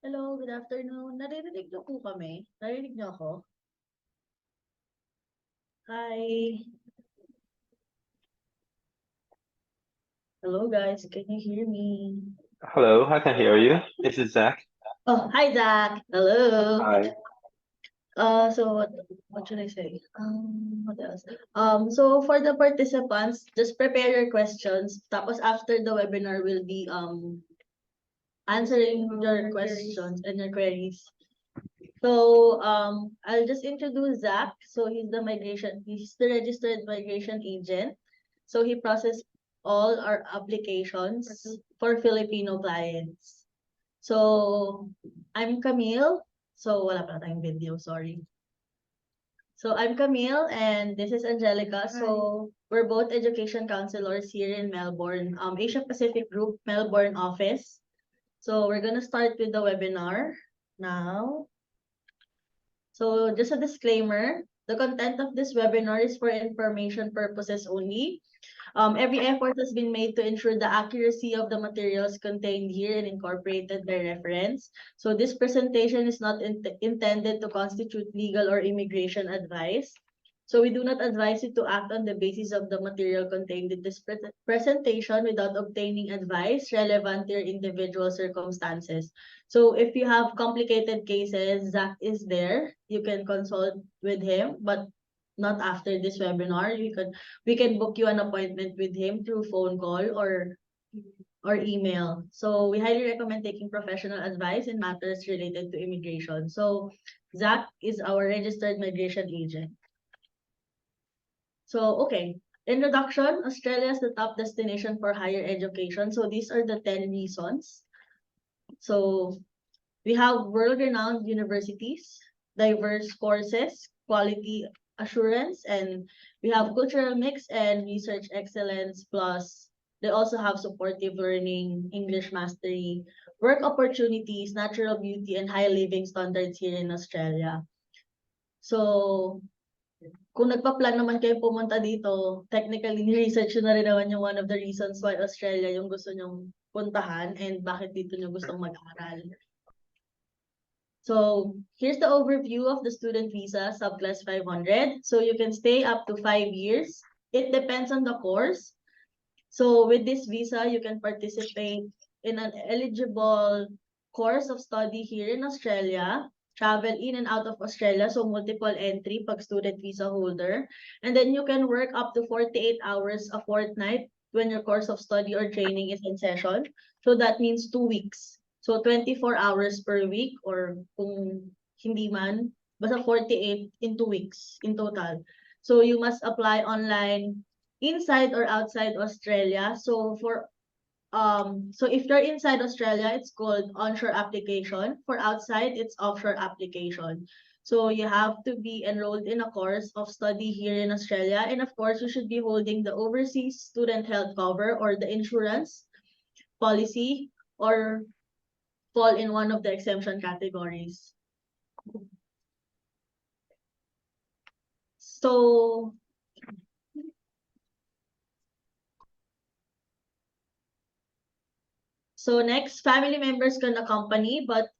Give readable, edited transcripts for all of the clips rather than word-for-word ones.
Hello, good afternoon. Naririnig niyo po kami? Narinig niyo ako? Hi. Hello, guys. Can you hear me? Hello, I can hear you. This is Zach. Oh, hi, Zach. Hello. Hi. So what should I say? What else? So for the participants, just prepare your questions. Tapos after the webinar, we'll be answering your questions and your queries. So I'll just introduce Zach. So he's the registered migration agent. So he processed all our applications for Filipino clients. So I'm Kamylle. So wala pa tayong video, sorry. So I'm Kamylle and this is Angelica. So we're both education counselors here in Melbourne, Asia Pacific Group Melbourne office. So we're gonna start with the webinar now. So just a disclaimer, the content of this webinar is for information purposes only. Every effort has been made to ensure the accuracy of the materials contained here and incorporated by reference. So this presentation is not intended to constitute legal or immigration advice. So we do not advise you to act on the basis of the material contained in this presentation without obtaining advice relevant to your individual circumstances. So if you have complicated cases, Zach is there. You can consult with him, but not after this webinar. We can book you an appointment with him through phone call or email. So we highly recommend taking professional advice in matters related to immigration. So Zach is our registered migration agent. So okay, introduction. Australia is the top destination for higher education. So these are the 10 reasons. So we have world-renowned universities, diverse courses, quality assurance, and we have cultural mix and research excellence. Plus, they also have supportive learning, English mastery, work opportunities, natural beauty, and high living standards here in Australia. So, kung nagpa-plan naman kayo pumunta dito, technically, ni-research na rin naman yung one of the reasons why Australia yung gusto nyong puntahan and bakit dito nyo gustong mag-aral. So here's the overview of the student visa subclass 500. So you can stay up to 5 years. It depends on the course. So with this visa, you can participate in an eligible course of study here in Australia, travel in and out of Australia, so multiple entry pag student visa holder. And then you can work up to 48 hours a fortnight when your course of study or training is in session. So that means 2 weeks. So 24 hours per week or kung hindi man, basta 48 in 2 weeks in total. So you must apply online inside or outside Australia. So if you're inside Australia, it's called onshore application. For outside, it's offshore application. So you have to be enrolled in a course of study here in Australia. And of course, you should be holding the overseas student health cover or the insurance policy or fall in one of the exemption categories. So next, family members can accompany, but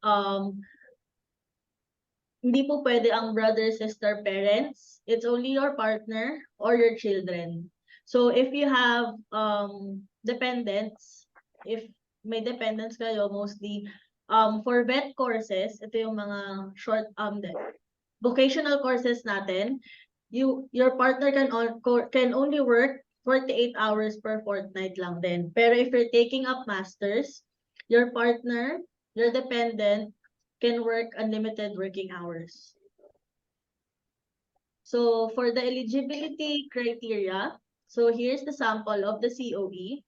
hindi po pwede ang brother, sister, parents. It's only your partner or your children. So if you have dependents, if may dependents kayo, mostly for vet courses, ito yung mga short vocational courses natin. Your partner can only work 48 hours per fortnight lang din. Pero if you're taking up masters, your partner, your dependent, can work unlimited working hours. So for the eligibility criteria, so here's the sample of the COE.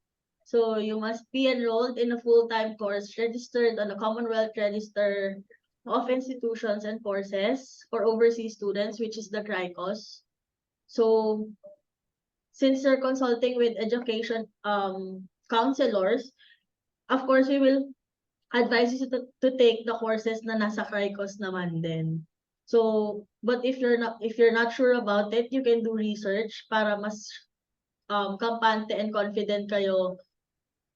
So you must be enrolled in a full-time course registered on the Commonwealth Register of Institutions and Courses for overseas students, which is the CRICOS. So since you're consulting with education counselors, of course, we will advise you to take the courses na nasa CRICOS naman din. So, but if you're not sure about it, you can do research para mas kampante and confident kayo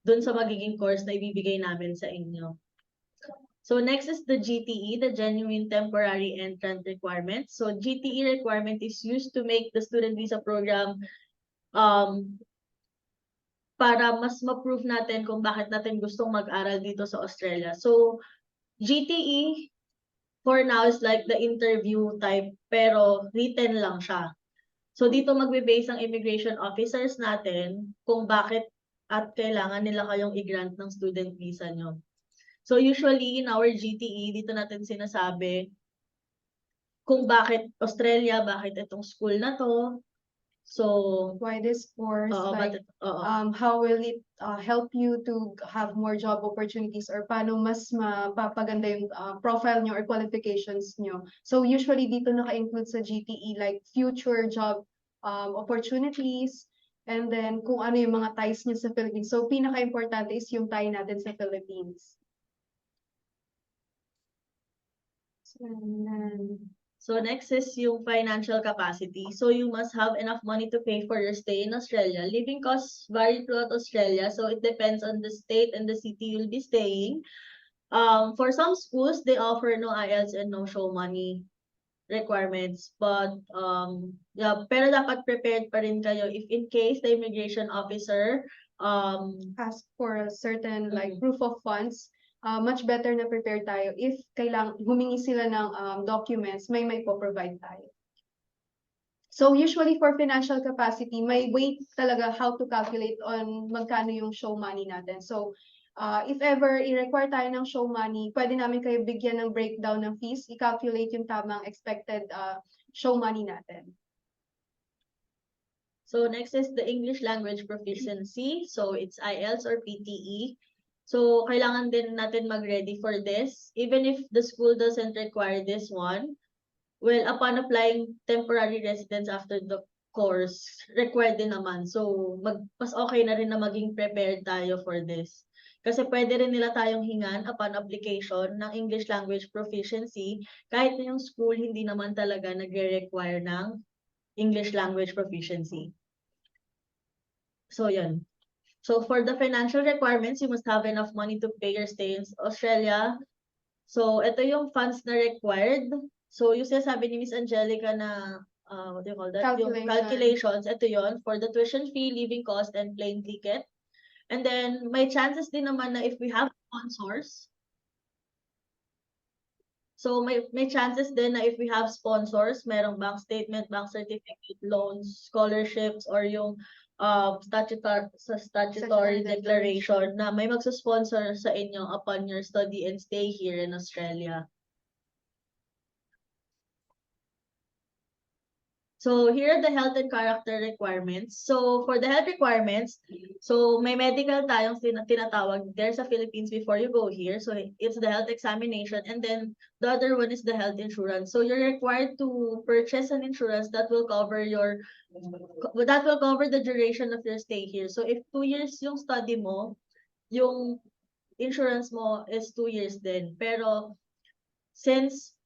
dun sa magiging course na ibibigay namin sa inyo. So next is the GTE, the Genuine Temporary Entrant Requirement. So GTE requirement is used to make the student visa program para mas ma-prove natin kung bakit natin gustong mag-aral dito sa Australia. So GTE for now is like the interview type pero written lang siya. So dito magbe-base ang immigration officers natin kung bakit at kailangan nila kayong i-grant ng student visa nyo. So usually in our GTE, dito natin sinasabi kung bakit Australia, bakit itong school na to. So, Why this course? Like, oo. how will it help you to have more job opportunities, or paano mas mapapaganda yung profile nyo or qualifications nyo? So usually dito naka-include sa GTE like future job opportunities, and then kung ano yung mga ties nyo sa Philippines. So pinaka-importante is yung tie natin sa Philippines. So next is yung financial capacity. So you must have enough money to pay for your stay in Australia. Living costs vary throughout Australia, so it depends on the state and the city you'll be staying. For some schools, they offer no IELTS and no show money requirements. But yeah, pero dapat prepared pa rin kayo if in case the immigration officer ask for a certain like proof of funds. Much better na prepared tayo if humingi sila ng documents, may po-provide tayo. So usually for financial capacity, may way talaga how to calculate on magkano yung show money natin. So if ever i-require tayo ng show money, pwede namin kayo bigyan ng breakdown ng fees, i-calculate yung tamang expected show money natin. So next is the English language proficiency. So it's IELTS or PTE. So kailangan din natin mag-ready for this. Even if the school doesn't require this one, well, upon applying temporary residence after the course, required din naman. So mas okay na rin na maging prepared tayo for this. Kasi pwede rin nila tayong hingan upon application ng English language proficiency kahit na yung school hindi naman talaga nagre-require ng English language proficiency. So yan. So for the financial requirements, you must have enough money to pay your stay in Australia. So ito yung funds na required. So yung sinasabi ni Miss Angelica na what do you call that? Yung calculations, ito yon for the tuition fee, living cost, and plane ticket. And then may chances din naman na if we have sponsors. So may chances din na if we have sponsors, merong bank statement, bank certificate, loans, scholarships, or yung statutory declaration na may magsusponsor sa inyo upon your study and stay here in Australia. So here are the health and character requirements. So for the health requirements, so may medical tayong tinatawag there sa Philippines before you go here. So it's the health examination, and then the other one is the health insurance. So you're required to purchase an insurance that will cover the duration of your stay here. So if 2 years yung study mo, yung insurance mo is 2 years din. Pero since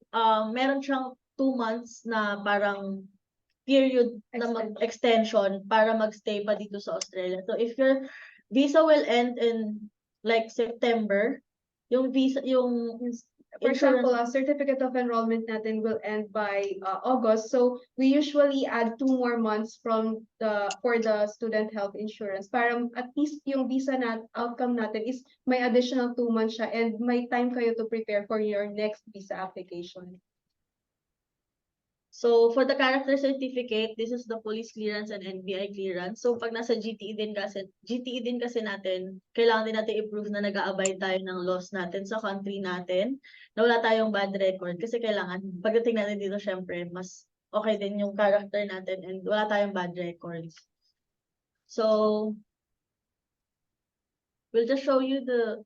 meron siyang 2 months na parang period na extension para magstay pa dito sa Australia. So if your visa will end in like September, yung visa, yung for example, a certificate of enrollment natin will end by August. So we usually add 2 more months for the student health insurance para at least yung visa outcome natin is may additional 2 months siya, and may time kayo to prepare for your next visa application. So for the character certificate, this is the police clearance and NBI clearance. So pag nasa GTE din kasi natin, kailangan din natin i-prove na nag-a-abide tayo ng laws natin sa country natin, na wala tayong bad record. Kasi kailangan, pagdating natin dito, syempre, mas okay din yung character natin and wala tayong bad records. So we'll just show you the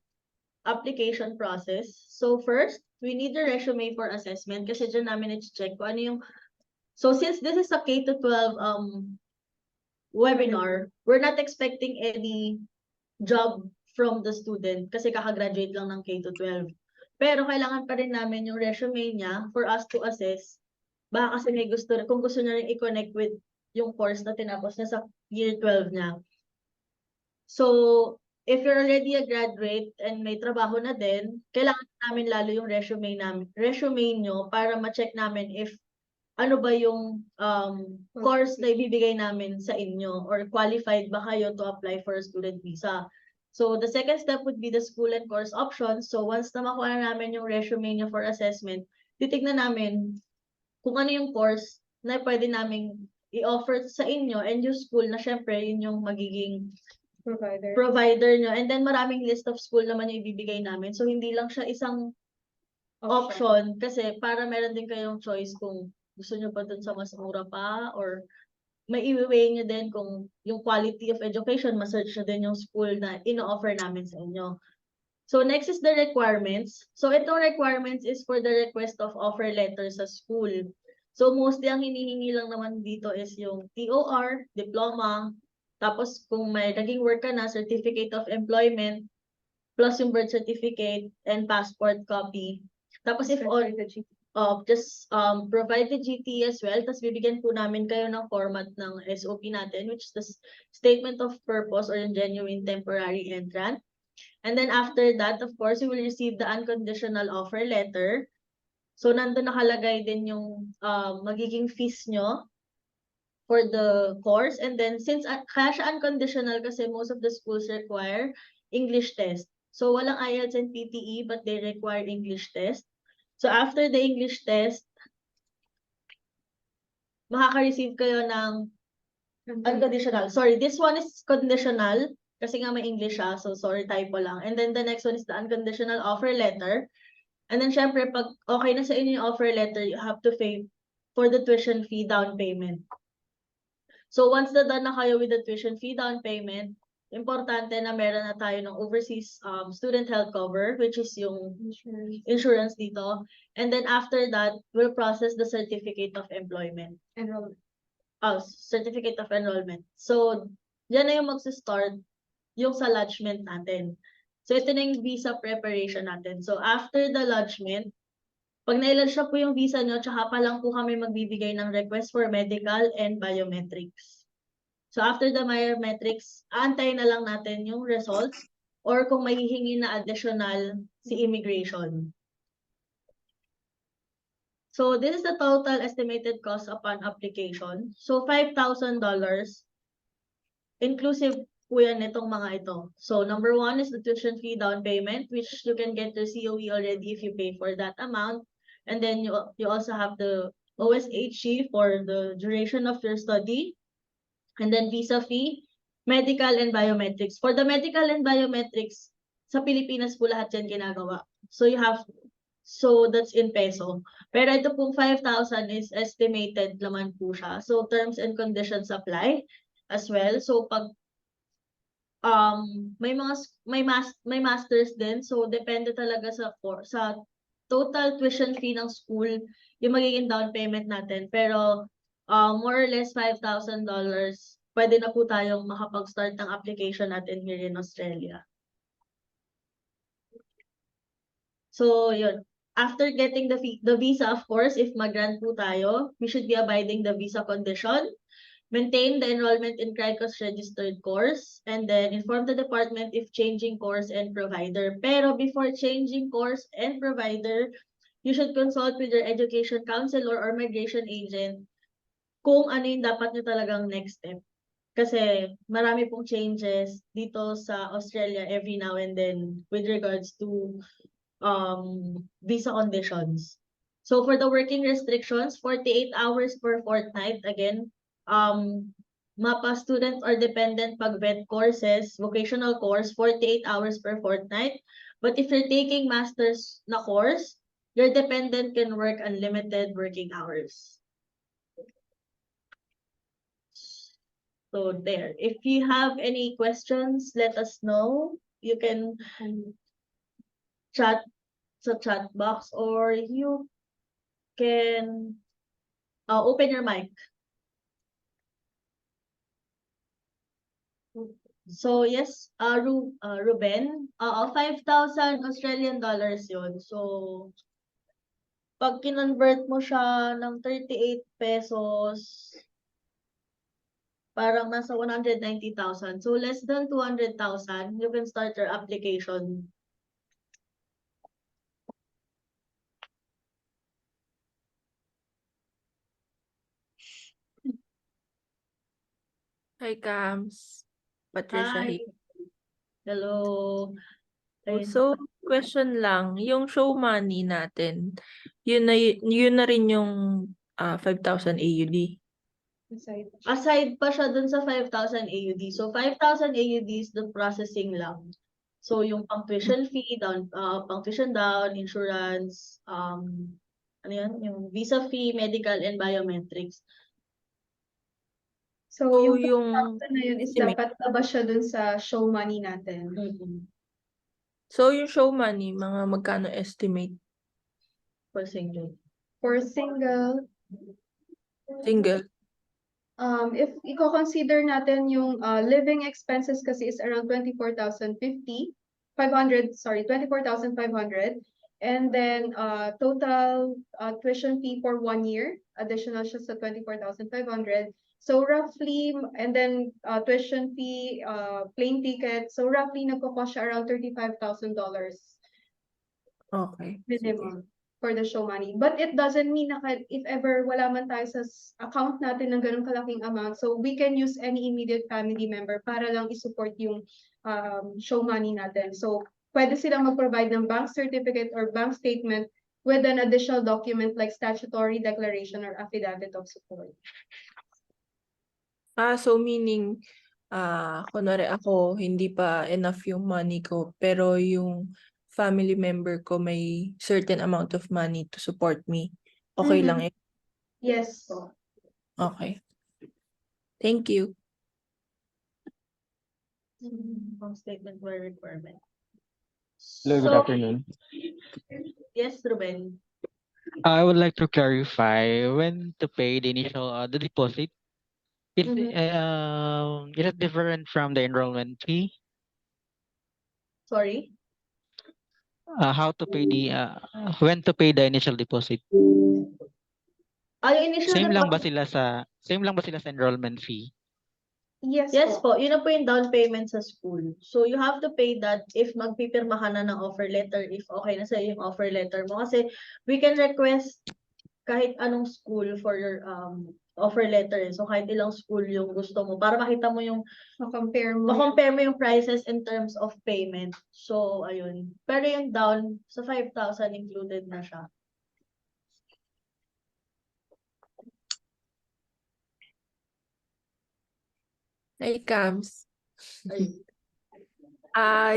application process. So first, we need the resume for assessment kasi dyan namin i-check kung ano yung. So since this is a K-12 webinar, we're not expecting any job from the student kasi kakagraduate lang ng K-12. Pero kailangan pa rin namin yung resume niya for us to assess. Baka kasi may kung gusto niya rin i-connect with yung course na tinapos niya sa Year 12 niya. So if you're already a graduate and may trabaho na din, kailangan namin lalo yung resume nyo para ma-check namin if ano ba yung course na ibibigay namin sa inyo or qualified ba kayo to apply for a student visa. So the second step would be the school and course options. So once na makuha na namin yung resume nyo for assessment, titignan namin kung ano yung course na pwede namin i-offer sa inyo and yung school na syempre yun yung magiging provider nyo. And then maraming list of school naman yung ibibigay namin. So hindi lang siya isang option kasi para meron din kayong choice kung gusto nyo pa dun sa mas mura pa or may i-weigh nyo din kung yung quality of education, ma-search nyo din yung school na ino-offer namin sa inyo. So next is the requirements. So itong requirements is for the request of offer letter sa school. So mostly ang hinihingi lang naman dito is yung TOR, diploma, tapos kung may naging work ka na, certificate of employment, plus yung birth certificate and passport copy. Tapos if all, just provide the GT as well. Tapos bibigyan po namin kayo ng format ng SOP natin, which is the statement of purpose or yung genuine temporary entrant. And then after that, of course, you will receive the unconditional offer letter. So nandun nakalagay din yung magiging fees nyo for the course. And then since kaya siya unconditional kasi most of the schools require English test. So walang IELTS and PTE but they require English test. So after the English test, makaka-receive kayo ng unconditional. Sorry, this one is conditional kasi nga may English siya. So sorry, typo lang. And then the next one is the unconditional offer letter. And then syempre, pag okay na sa inyo yung offer letter, you have to pay for the tuition fee down payment. So once na done na kayo with the tuition fee down payment, importante na meron na tayo ng overseas student health cover, which is yung insurance dito. And then after that, we'll process the certificate of employment. Certificate of enrollment. So, yan na yung magsa-start yung sa lodgement natin. So, ito na yung visa preparation natin. So, after the lodgement, pag na-lodge na po yung visa nyo, tsaka pa lang po kami magbibigay ng request for medical and biometrics. So, after the biometrics, aantayin na lang natin yung results or kung may hihingi na additional si immigration. So, this is the total estimated cost upon application. So, $5,000 inclusive po yan nitong mga ito. So, number one is the tuition fee down payment, which you can get your COE already if you pay for that amount. And then you also have the OSHC for the duration of your study. And then visa fee, medical and biometrics. For the medical and biometrics, sa Pilipinas po lahat yan ginagawa. So that's in peso. Pero ito pong 5,000 is estimated naman po siya. So terms and conditions apply as well. So pag may masters din, so depende talaga sa total tuition fee ng school yung magiging down payment natin. Pero more or less $5,000, pwede na po tayong makapag-start ng application natin here in Australia. So yun. After getting the visa, of course, if mag-grant po tayo, we should be abiding the visa condition. Maintain the enrollment in 𝐏𝐻's registered course, and then inform the department if changing course and provider. Pero before changing course and provider, you should consult with your education counselor or migration agent kung ano yung dapat nyo talagang next step. Kasi marami pong changes dito sa Australia every now and then with regards to visa conditions. So for the working restrictions, 48 hours per fortnight, again, MAPA student or dependent pag-vet courses, vocational course, 48 hours per fortnight. But if you're taking master's na course, your dependent can work unlimited working hours. So there. If you have any questions, let us know. You can chat sa chat box or you can open your mic. So yes, Ruben, 5,000 Australian dollars yun. So pag kinonvert mo siya ng 38 pesos, parang nasa 190,000. So less than 200,000, you can start your application. Hi, Kams. Patricia Hi. here. Hello. Ayun. So, question lang, yung show money natin, yun na rin yung 5,000 AUD. Aside pa siya dun sa 5,000 AUD. So 5,000 AUD is the processing lang. So yung pang tuition fee, pang tuition down, insurance, ano yan, yung visa fee, medical, and biometrics. So, So, yung 5,000 na yun is estimate. dapat labas siya dun sa show money natin. So, yung show money, mga magkano estimate? For single. For single, Single. if i-consider natin yung living expenses kasi is around 24,500. And then total tuition fee for 1 year, additional siya sa 24,500. So roughly, and then tuition fee, plane ticket, so roughly nagko-cost siya around $35,000 Okay. minimum for the show money. But it doesn't mean na if ever wala man tayo sa account natin ng ganun kalaking amount, so we can use any immediate family member para lang i-support yung show money natin. So pwede silang mag-provide ng bank certificate or bank statement with an additional document like statutory declaration or affidavit of support. So meaning, kunwari ako, hindi pa enough yung money ko, pero yung family member ko may certain amount of money to support me. Okay lang yun? Yes. Okay. Thank you. Bank statement for requirement. Hello, good So, afternoon. yes, Ruben. I would like to clarify when to pay the initial the deposit. Is it different from the enrollment fee? Sorry. How to pay the when to pay the initial deposit? Yung initial Same lang ba deposit- sila sa enrollment fee? Yes po, yun na po yung down payment sa school. So you have to pay that if magpipirma ka na ng offer letter, if okay na sa'yo yung offer letter mo. Kasi we can request kahit anong school for your offer letter. So kahit ilang school yung gusto mo para makita mo yung Ma-compare mo. ma-compare mo yung prices in terms of payment. So ayun. Pero yung down sa 5,000 included na siya. Hey, Kams. Ayun.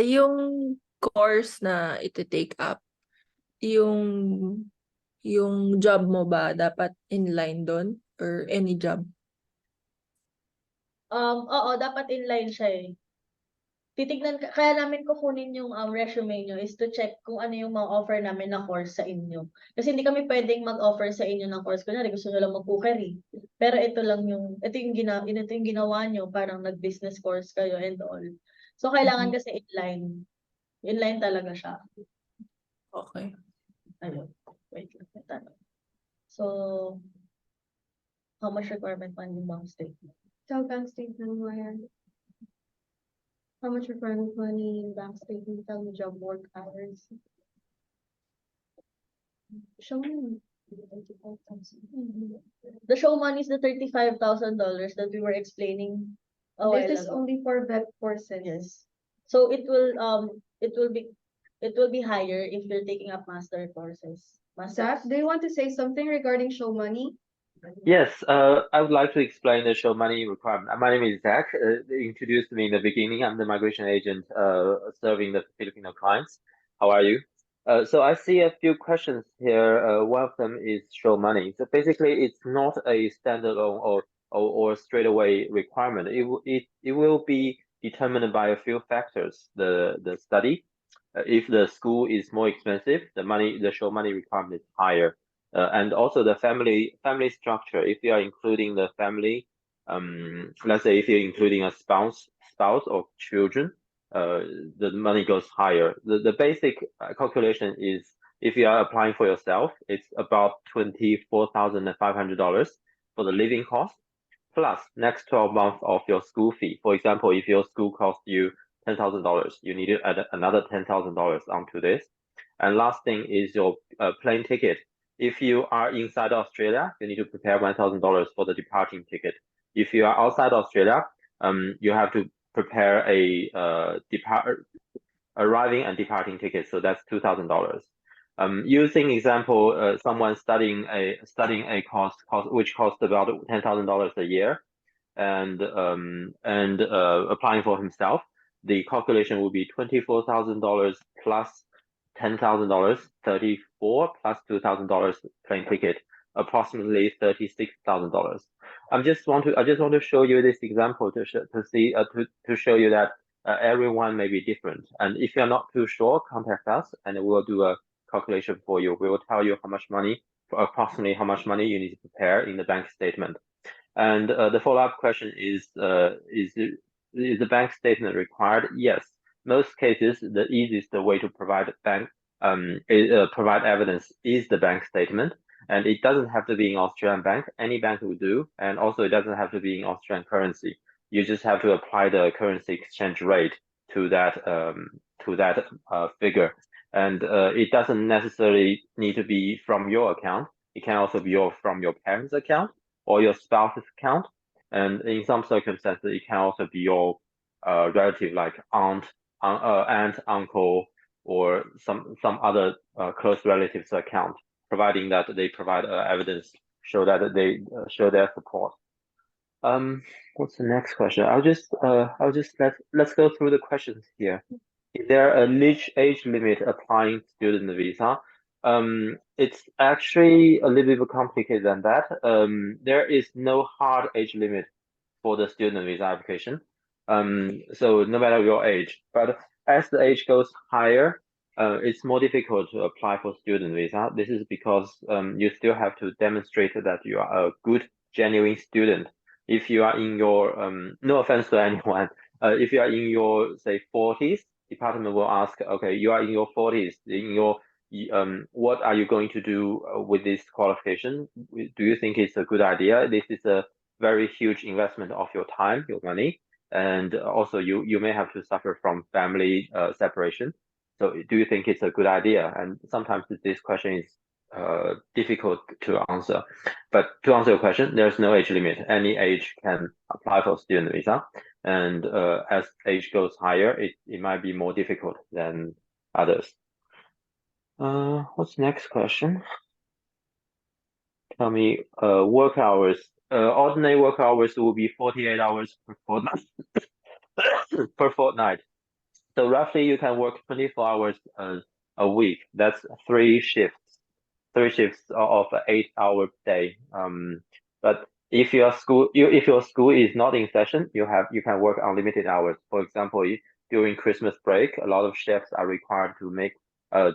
Yung course na iti-take up, yung job mo ba dapat inline doon or any job? Oo, dapat inline siya eh. Titignan, kaya namin kukunin yung resume nyo is to check kung ano yung mga offer namin na course sa inyo. Kasi hindi kami pwedeng mag-offer sa inyo ng course. Kunyari, gusto nyo lang mag-cookery. Pero ito yung ginawa nyo, parang nag-business course kayo and all. So, kailangan kasi inline. Inline talaga siya. Okay. Ayun. Wait lang. may tanong. So, how much requirement man yung bank statement? Tell bank statement mo yan. How much requirement money in bank statement? Tell me job work hours. Show me. The show money is the $35,000 that we were explaining a while This is ago. only for vet courses. Yes. So it will be higher if you're taking up master courses. Zach, do you want to say something regarding show money? Yes, I would like to explain the show money requirement. My name is Zach. They introduced me in the beginning. I'm the migration agent serving the Filipino clients. How are you? So I see a few questions here. One of them is show money. So basically, it's not a standalone or straightaway requirement. It will be determined by a few factors. The study, if the school is more expensive, the show money requirement is higher. And also the family structure. If you are including the family, let's say if you're including a spouse or children, the money goes higher. The basic calculation is if you are applying for yourself, it's about $24,500 for the living cost, plus next 12 months of your school fee. For example, if your school costs you $10,000, you need to add another $10,000 onto this. And last thing is your plane ticket. If you are inside Australia, you need to prepare $1,000 for the departing ticket. If you are outside Australia, you have to prepare a arriving and departing ticket. So that's $2,000. Using example, someone studying a course which costs about $10,000 a year, and applying for himself, the calculation will be $24,000 plus $10,000, 34 plus $2,000 plane ticket, approximately $36,000. I just want to show you this example to show you that everyone may be different. And if you're not too sure, contact us and we'll do a calculation for you. We will tell you how much money, approximately how much money you need to prepare in the bank statement. And the follow-up question is the bank statement required? Yes. Most cases, the easiest way to provide provide evidence is the bank statement, and it doesn't have to be in Australian bank. Any bank will do, and also it doesn't have to be in Australian currency. You just have to apply the currency exchange rate to that figure, and it doesn't necessarily need to be from your account. It can also be from your parents' account or your spouse's account, and in some circumstances, it can also be your relative, like aunt, uncle, or some other close relatives' account, providing that they provide evidence, show that they show their support. What's the next question? Let's go through the questions here. Is there a age limit applying student visa? It's actually a little bit complicated than that. There is no hard age limit for the student visa application. So no matter your age, but as the age goes higher, it's more difficult to apply for student visa. This is because you still have to demonstrate that you are a good, genuine student. If you are in your, no offense to anyone, if you are in your, say, 40s, department will ask, okay, you are in your 40s, in your, what are you going to do with this qualification? Do you think it's a good idea? This is a very huge investment of your time, your money, and also you may have to suffer from family separation. So do you think it's a good idea? And sometimes this question is difficult to answer. But to answer your question, there's no age limit. Any age can apply for student visa. And as age goes higher, it might be more difficult than others. What's the next question? Tell me, work hours. Ordinary work hours will be 48 hours per fortnight. per fortnight. So roughly you can work 24 hours a week. That's 3 shifts. 3 shifts of an 8-hour day. But if your school is not in session, you can work unlimited hours. For example, during Christmas break, a lot of chefs are required to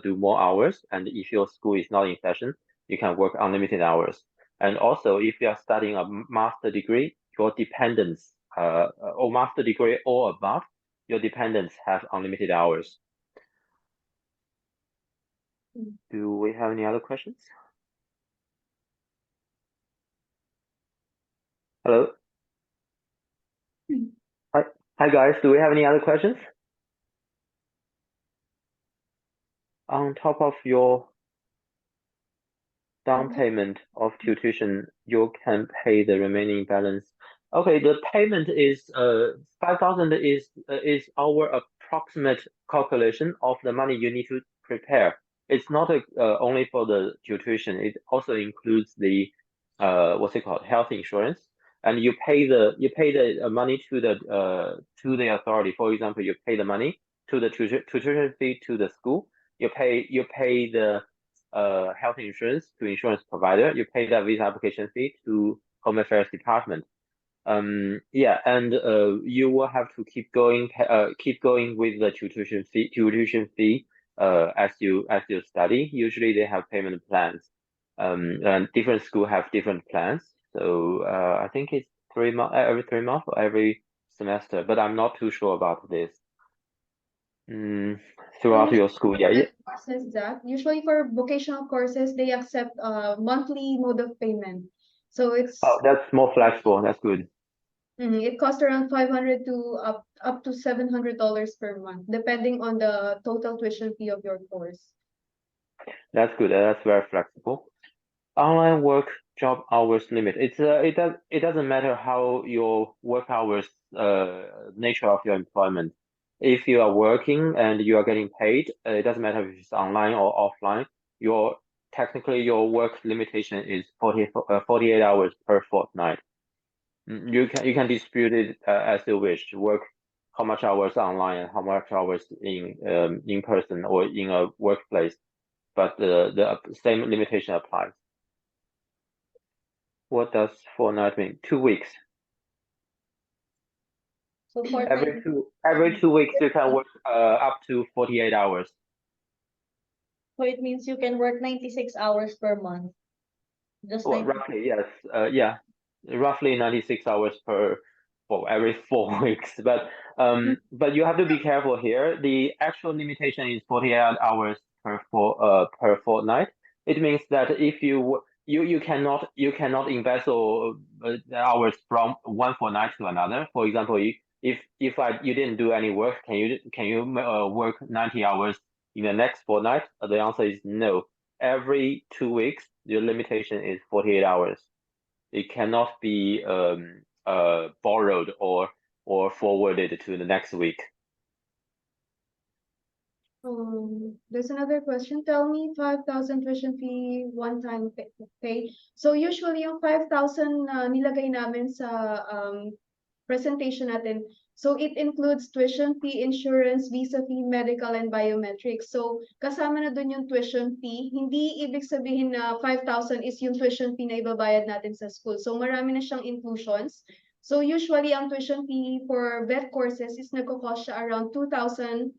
do more hours. And if your school is not in session, you can work unlimited hours. And also, if you are studying a master degree, your dependents, or master degree or above, your dependents have unlimited hours. Do we have any other questions? Hello? Hi guys, do we have any other questions? On top of your down payment of tuition, you can pay the remaining balance. Okay, the payment is 5,000 is our approximate calculation of the money you need to prepare. It's not only for the tuition. It also includes the what's it called, health insurance, and you pay the money to the authority. For example, you pay the money to the tuition fee to the school. You pay the health insurance to insurance provider. You pay that visa application fee to Home Affairs Department. Yeah, and you will have to keep going with the tuition fee as you study. Usually they have payment plans. And different schools have different plans. So I think it's every 3 months or every semester, but I'm not too sure about this. Throughout your school, yeah. Process that usually for vocational courses they accept monthly mode of payment. So it's Oh, that's more flexible. That's good. it costs around 500 to up to $700 per month, depending on the total tuition fee of your course. That's good. That's very flexible. Online work job hours limit. It doesn't matter how your work hours nature of your employment. If you are working and you are getting paid, it doesn't matter if it's online or offline. Technically your work limitation is 48 hours per fortnight. You can distribute it as you wish. Work how much hours online and how much hours in person or in a workplace, but the same limitation applies. What does fortnight mean? 2 weeks. So Every 2 weeks you can work up to 48 hours. So it means you can work 96 hours per month. Just Well, 90. roughly, yes. Yeah, roughly 96 hours for every 4 weeks. But you have to be careful here. The actual limitation is 48 hours per fortnight. It means that if you cannot embezzle hours from one fortnight to another. For example, if you didn't do any work, can you work 90 hours in the next fortnight? The answer is no. Every 2 weeks, your limitation is 48 hours. It cannot be borrowed or forwarded to the next week. There's another question. Tell me 5,000 tuition fee one-time pay. So usually yung 5,000 nilagay namin sa presentation natin. So it includes tuition fee, insurance, visa fee, medical, and biometrics. So kasama na dun yung tuition fee. Hindi ibig sabihin na 5,000 is yung tuition fee na ibabayad natin sa school. So marami na siyang inclusions. So usually ang tuition fee for vet courses is nagko-cost siya around $2,000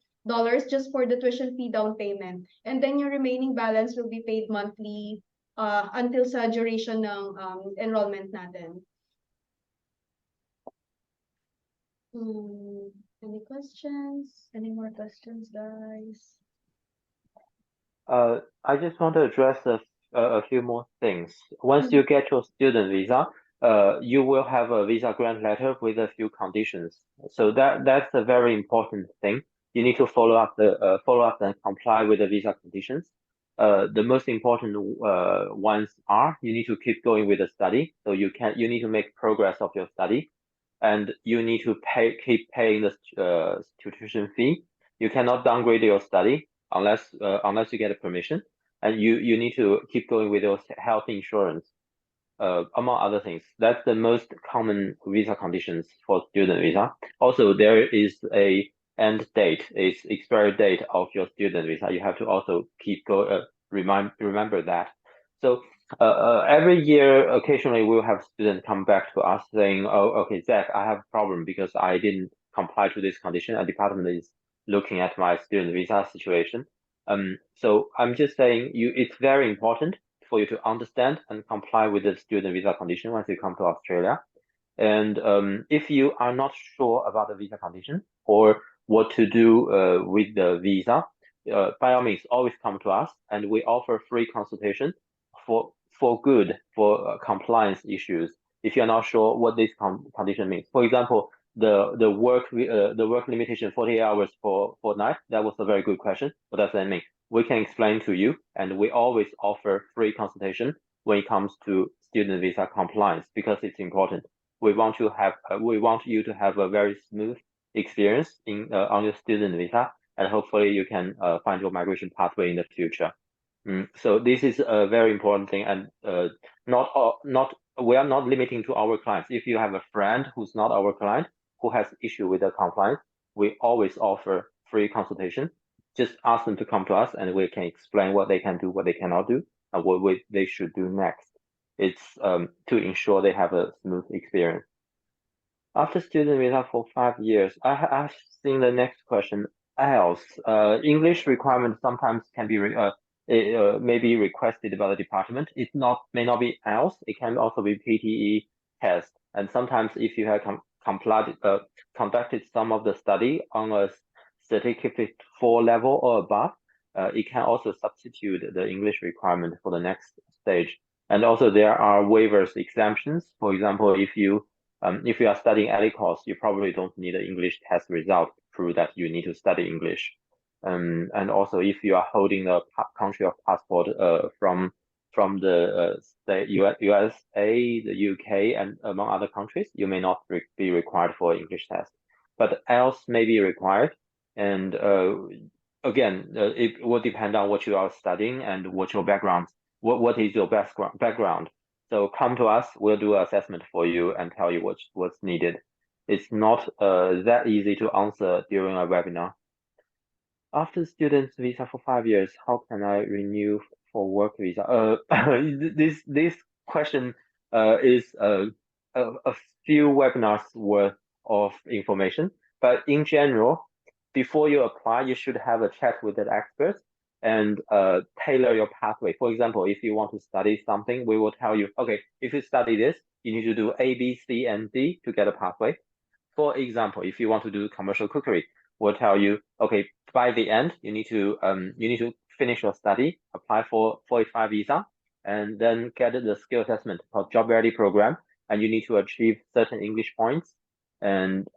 just for the tuition fee down payment. And then your remaining balance will be paid monthly until sa duration ng enrollment natin. Any questions? Any more questions, guys? I just want to address a few more things. Once you get your student visa, you will have a visa grant letter with a few conditions. So that's a very important thing. You need to follow up and comply with the visa conditions. The most important ones are you need to keep going with the study. So you need to make progress of your study, and you need to keep paying the tuition fee. You cannot downgrade your study unless you get a permission, and you need to keep going with your health insurance. Among other things, that's the most common visa conditions for student visa. Also, there is a end date, it's expiry date of your student visa. You have to also remember that. So every year, occasionally we'll have students come back to us saying, "Oh, okay, Zach, I have a problem because I didn't comply to this condition. A department is looking at my student visa situation." So I'm just saying, it's very important for you to understand and comply with the student visa condition once you come to Australia. And if you are not sure about the visa condition or what to do with the visa, by all means, always come to us, and we offer free consultation for compliance issues. If you're not sure what this condition means, for example, the work limitation 48 hours for fortnight, that was a very good question. What does that mean? We can explain to you, and we always offer free consultation when it comes to student visa compliance because it's important. We want you to have a very smooth experience on your student visa, and hopefully you can find your migration pathway in the future. So this is a very important thing, and we are not limiting to our clients. If you have a friend who's not our client who has issue with the compliance, we always offer free consultation. Just ask them to come to us, and we can explain what they can do, what they cannot do, and what they should do next. It's to ensure they have a smooth experience. After student visa for 5 years, I've seen the next question. else English requirement sometimes can be may be requested by the department. It may not be else. It can also be PTE test. And sometimes if you have conducted some of the study on a certificate 4 level or above, it can also substitute the English requirement for the next stage. And also there are waivers, exemptions. For example, if you are studying any course, you probably don't need an English test result to prove that you need to study English. And also if you are holding a country of passport from the USA, the UK, and among other countries, you may not be required for English test, but else may be required. And again, it will depend on what you are studying and what your background, what is your background. So come to us, we'll do an assessment for you and tell you what's needed. It's not that easy to answer during a webinar. After student's visa for 5 years, how can I renew for work visa? This question is a few webinars worth of information, but in general, before you apply, you should have a chat with an expert and tailor your pathway. For example, if you want to study something, we will tell you, okay, if you study this, you need to do A, B, C, and D to get a pathway. For example, if you want to do commercial cookery, we'll tell you, okay, by the end, you need to finish your study, apply for 45 visa, and then get the skill assessment called job ready program, and you need to achieve certain English points, and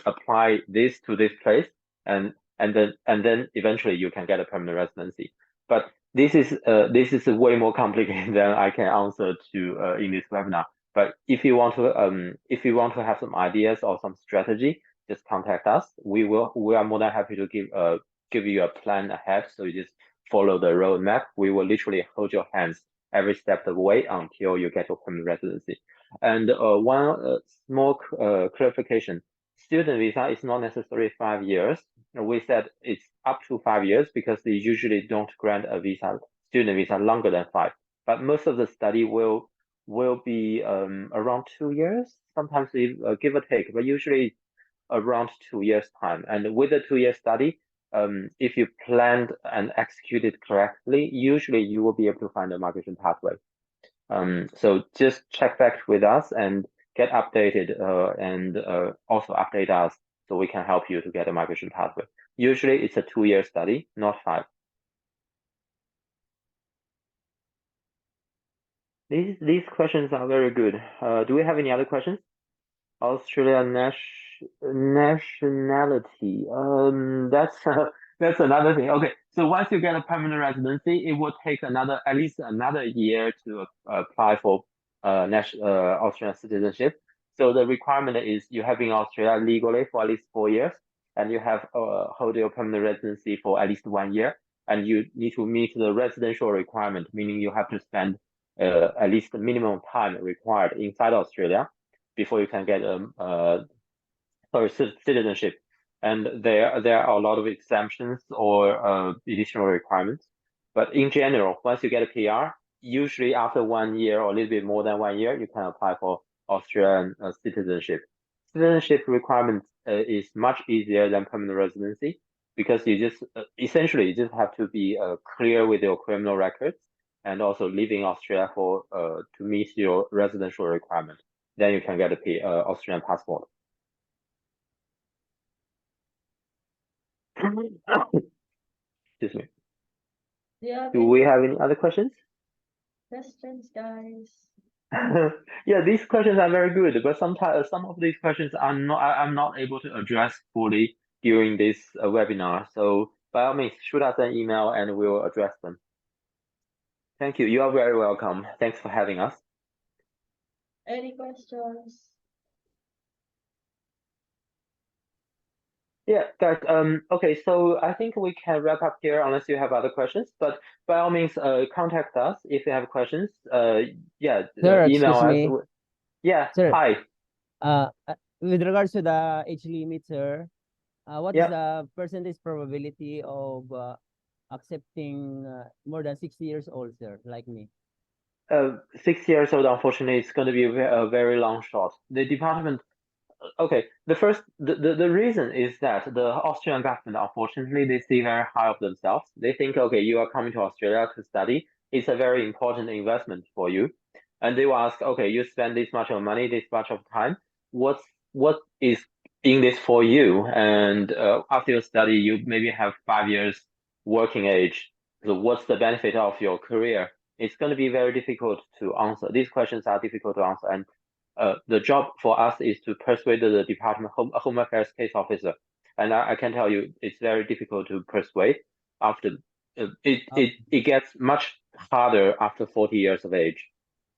apply this to this place, and then eventually you can get a permanent residency. But this is way more complicated than I can answer to in this webinar. But if you want to have some ideas or some strategy, just contact us. We are more than happy to give you a plan ahead. So you just follow the roadmap. We will literally hold your hands every step of the way until you get your permanent residency. And one small clarification: student visa is not necessarily 5 years. We said it's up to 5 years because they usually don't grant a student visa longer than 5. But most of the study will be around 2 years, sometimes give or take, but usually around 2 years time. And with a 2-year study, if you planned and executed correctly, usually you will be able to find a migration pathway. So just check back with us and get updated and also update us so we can help you to get a migration pathway. Usually it's a 2-year study, not 5. These questions are very good. Do we have any other questions? Australian nationality. That's another thing. Okay, so once you get a permanent residency, it will take at least another year to apply for Australian citizenship. So the requirement is you have been in Australia legally for at least 4 years, and you have hold your permanent residency for at least 1 year, and you need to meet the residential requirement, meaning you have to spend at least the minimum time required inside Australia before you can get citizenship. And there are a lot of exemptions or additional requirements. But in general, once you get a PR, usually after 1 year or a little bit more than 1 year, you can apply for Australian citizenship. Citizenship requirements is much easier than permanent residency because you just essentially you just have to be clear with your criminal records and also live in Australia for to meet your residential requirement. Then you can get a Australian passport. Excuse me. Do we have any other questions? Questions, guys? Yeah, these questions are very good, but sometimes some of these questions I'm not able to address fully during this webinar. So by all means, shoot us an email and we will address them. Thank you. You are very welcome. Thanks for having us. Any questions? Yeah, guys. Okay, so I think we can wrap up here unless you have other questions. But by all means, contact us if you have questions. Yeah, Sir, email excuse us. me. Yeah. Sir. Hi. With regards to the age limit, sir, what is Yeah. the percentage probability of accepting more than 60 years old, sir, like me? 6 years old, unfortunately, it's going to be a very long shot. The department. Okay, the reason is that the Australian government, unfortunately, they see very high of themselves. They think, okay, you are coming to Australia to study. It's a very important investment for you. And they will ask, okay, you spend this much of money, this much of time. What is in this for you? And after you study, you maybe have 5 years working age. So what's the benefit of your career it's going to be very difficult to answer. These questions are difficult to answer, and the job for us is to persuade the Department Home Affairs case officer. And I can tell you, it's very difficult to persuade. After it gets much harder after 40 years of age,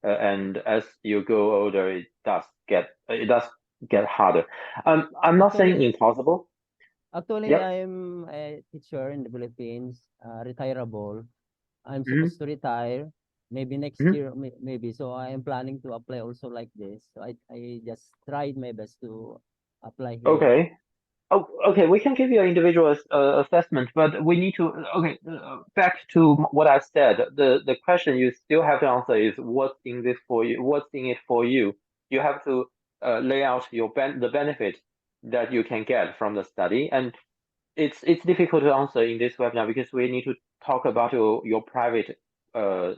and as you go older, it does get harder. I'm not saying Actually- impossible. Actually, Yep. I'm a teacher in the Philippines, retirable. I'm Mhm. supposed to retire maybe next Mhm. year, maybe. So I am planning to apply also like this. So I just tried my best to apply here. Okay. Oh, okay. We can give you an individual assessment, but we need to. Okay, back to what I said. The question you still have to answer is what's in this for you? What's in it for you? You have to lay out the benefit that you can get from the study, and it's difficult to answer in this webinar because we need to talk about your private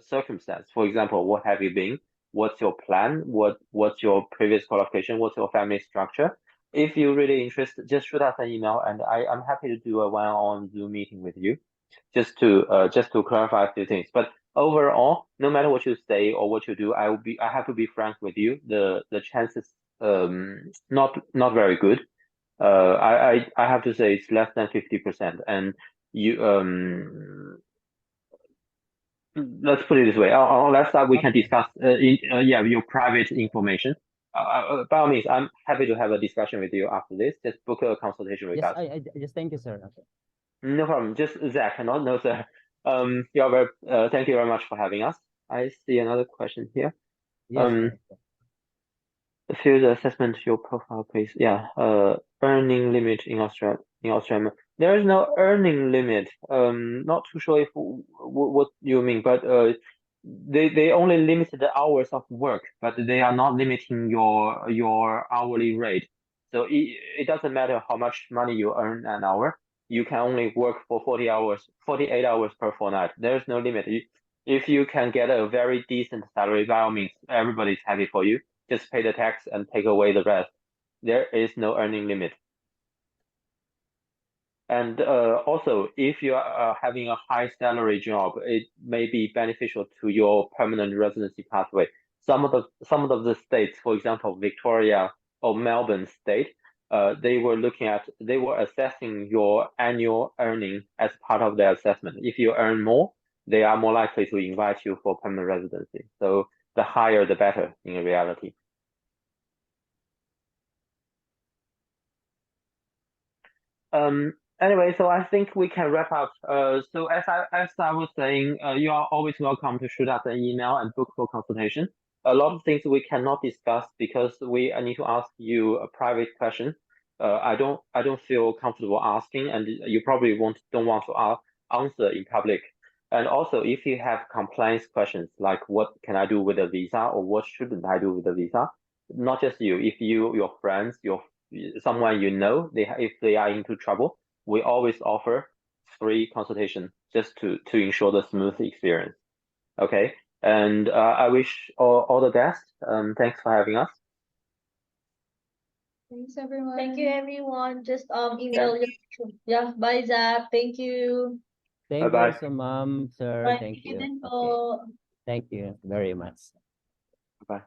circumstance. For example, what have you been? What's your plan? What's your previous qualification? What's your family structure? If you're really interested, just shoot us an email, and I'm happy to do a one-on Zoom meeting with you, just to clarify a few things. But overall, no matter what you say or what you do, I have to be frank with you. The chances not very good. I have to say it's less than 50%, and you let's put it this way. Unless we can discuss your private information. By all means, I'm happy to have a discussion with you after this. Just book a consultation with Yes, us. I just thank you, sir. Okay. No problem. Just Zach, no sir. You're very. Thank you very much for having us. I see another question here. Yes, Um, sir. Field assessment, your profile, please. Yeah. Earning limit in Australia. There is no earning limit. Not too sure if what you mean, but they only limit the hours of work, but they are not limiting your hourly rate. So it doesn't matter how much money you earn an hour. You can only work for 48 hours per fortnight. There is no limit. If you can get a very decent salary, by all means, everybody's happy for you. Just pay the tax and take away the rest. There is no earning limit. And also, if you are having a high salary job, it may be beneficial to your permanent residency pathway. Some of the states, for example, Victoria or Melbourne state, they were assessing your annual earning as part of their assessment. If you earn more, they are more likely to invite you for permanent residency. So the higher, the better in reality. Anyway, so I think we can wrap up. So as I was saying, you are always welcome to shoot us an email and book for consultation. A lot of things we cannot discuss because I need to ask you a private question. I don't feel comfortable asking, and you probably don't want to answer in public. And also, if you have compliance questions like what can I do with a visa or what shouldn't I do with a visa, not just you, if your friends, someone you know, if they are into trouble, we always offer free consultation just to ensure the smooth experience. Okay, and I wish all the best. Thanks for having us. Thanks, everyone. Thank you, everyone. Just email your bye, Zach. Thank you. Thank you Bye-bye. also, ma'am, sir. Bye. Thank you. Din Okay. po. Thank you very much. Bye.